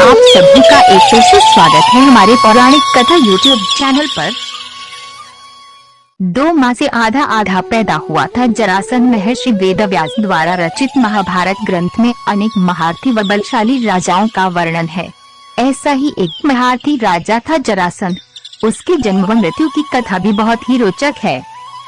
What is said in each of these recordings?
आप सभी का एक फिर से स्वागत है हमारे पौराणिक कथा यूट्यूब चैनल पर। 2 माह से आधा आधा पैदा हुआ था जरासंध। महर्षि वेदव्यास द्वारा रचित महाभारत ग्रंथ में अनेक महारथी व बलशाली राजाओं का वर्णन है। ऐसा ही एक महारथी राजा था जरासंध। उसके जन्म व मृत्यु की कथा भी बहुत ही रोचक है।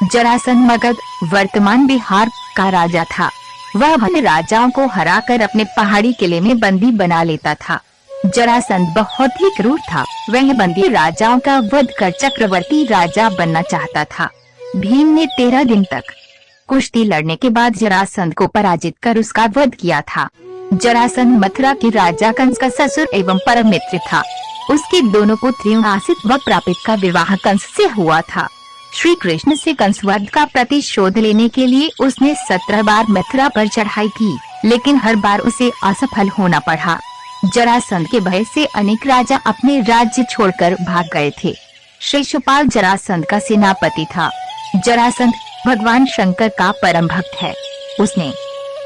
जरासंध मगध वर्तमान बिहार का राजा था। वह अन्य राजाओं को हराकर अपने पहाड़ी किले में बंदी बना लेता था। जरासंध बहुत ही क्रूर था। वह बंदी राजाओं का वध कर चक्रवर्ती राजा बनना चाहता था। भीम ने 13 दिन तक कुश्ती लड़ने के बाद जरासंध को पराजित कर उसका वध किया था। जरासंध मथुरा के राजा कंस का ससुर एवं परम मित्र था। उसकी दोनों पुत्रियों आसित व प्रापित का विवाह कंस से हुआ था। श्री कृष्ण से कंस वध का प्रतिशोध लेने के लिए उसने 17 बार मथुरा पर चढ़ाई की, लेकिन हर बार उसे असफल होना पड़ा। जरासंध के भय से अनेक राजा अपने राज्य छोड़कर भाग गए थे। शिशुपाल जरासंध का सेनापति था। जरासंध भगवान शंकर का परम भक्त है। उसने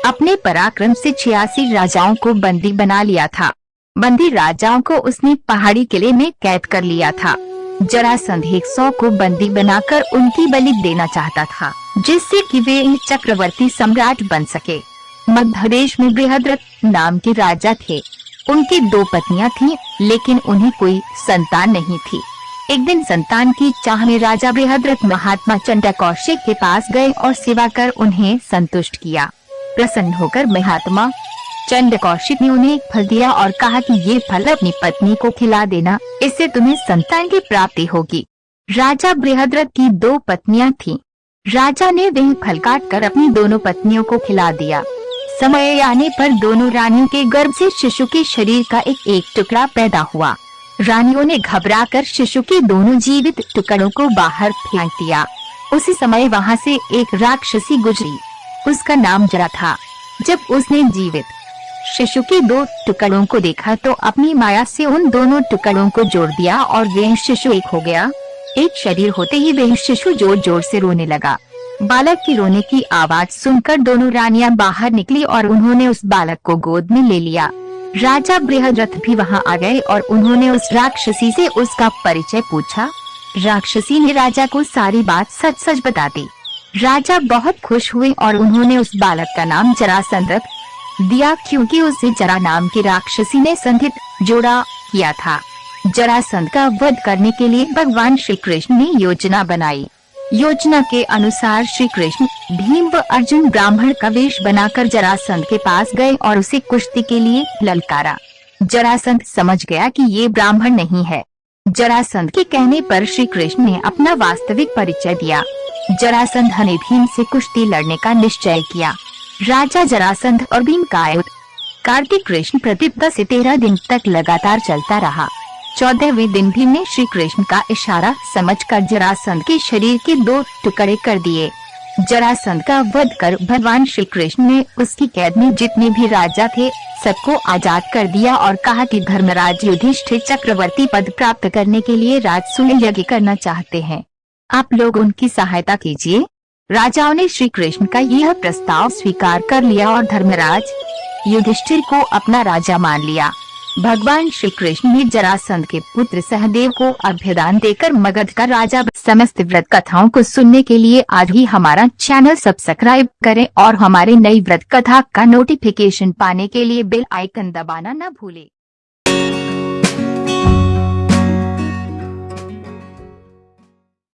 अपने पराक्रम से 86 राजाओं को बंदी बना लिया था। बंदी राजाओं को उसने पहाड़ी किले में कैद कर लिया था। जरासंध 100 को बंदी बनाकर उनकी बलि देना चाहता था, जिससे कि वे चक्रवर्ती सम्राट बन सके। मध्य देश में बृहद्रथ नाम के राजा थे। उनकी 2 पत्नियां थीं, लेकिन उन्हें कोई संतान नहीं थी। एक दिन संतान की चाह में राजा बृहद्रथ महात्मा चंडकौशिक के पास गए और सेवा कर उन्हें संतुष्ट किया। प्रसन्न होकर महात्मा चंडकौशिक ने उन्हें एक फल दिया और कहा कि ये फल अपनी पत्नी को खिला देना, इससे तुम्हें संतान की प्राप्ति होगी। राजा बृहद्रथ की 2 पत्नियां थीं। राजा ने वह फल काट कर अपनी दोनों पत्नियों को खिला दिया। समय आने पर दोनों रानियों के गर्भ से शिशु के शरीर का एक टुकड़ा पैदा हुआ। रानियों ने घबराकर शिशु के दोनों जीवित टुकड़ों को बाहर फेंक दिया। उसी समय वहां से एक राक्षसी गुजरी। उसका नाम जरा था। जब उसने जीवित शिशु के 2 टुकड़ों को देखा तो अपनी माया से उन दोनों टुकड़ों को जोड़ दिया और वह शिशु एक हो गया। एक शरीर होते ही वह शिशु जोर जोर से रोने लगा। बालक की रोने की आवाज सुनकर दोनों रानियां बाहर निकली और उन्होंने उस बालक को गोद में ले लिया। राजा बृहद्रथ भी वहां आ गए और उन्होंने उस राक्षसी से उसका परिचय पूछा। राक्षसी ने राजा को सारी बात सच सच बता दी। राजा बहुत खुश हुए और उन्होंने उस बालक का नाम जरासंध रख दिया, क्योंकि उसे जरा नाम की राक्षसी ने संधित जोड़ा किया था। जरासंध का वध करने के लिए भगवान श्री कृष्ण ने योजना बनाई। योजना के अनुसार श्री कृष्ण, भीम व अर्जुन ब्राह्मण का वेश बनाकर जरासंध के पास गए और उसे कुश्ती के लिए ललकारा। जरासंध समझ गया कि ये ब्राह्मण नहीं है। जरासंध के कहने पर श्री कृष्ण ने अपना वास्तविक परिचय दिया। जरासंध ने भीम से कुश्ती लड़ने का निश्चय किया। राजा जरासंध और भीम का युद्ध कार्तिक कृष्ण प्रतिपदा से 13 दिन तक लगातार चलता रहा। 14वें दिन भीम ने श्री कृष्ण का इशारा समझकर जरासंध के शरीर के 2 टुकड़े कर दिए। जरासंध का वध कर भगवान श्री कृष्ण ने उसकी कैद में जितने भी राजा थे सबको आजाद कर दिया और कहा कि धर्मराज युधिष्ठिर चक्रवर्ती पद प्राप्त करने के लिए राजसूय यज्ञ करना चाहते हैं, आप लोग उनकी सहायता कीजिए। राजाओं ने श्री कृष्ण का यह प्रस्ताव स्वीकार कर लिया और धर्मराज युधिष्ठिर को अपना राजा मान लिया। भगवान श्री कृष्ण ने जरासंध के पुत्र सहदेव को अभ्यदान देकर मगध का राजा। समस्त व्रत कथाओं को सुनने के लिए आज ही हमारा चैनल सब्सक्राइब करें और हमारे नई व्रत कथा का नोटिफिकेशन पाने के लिए बेल आइकन दबाना न भूलें।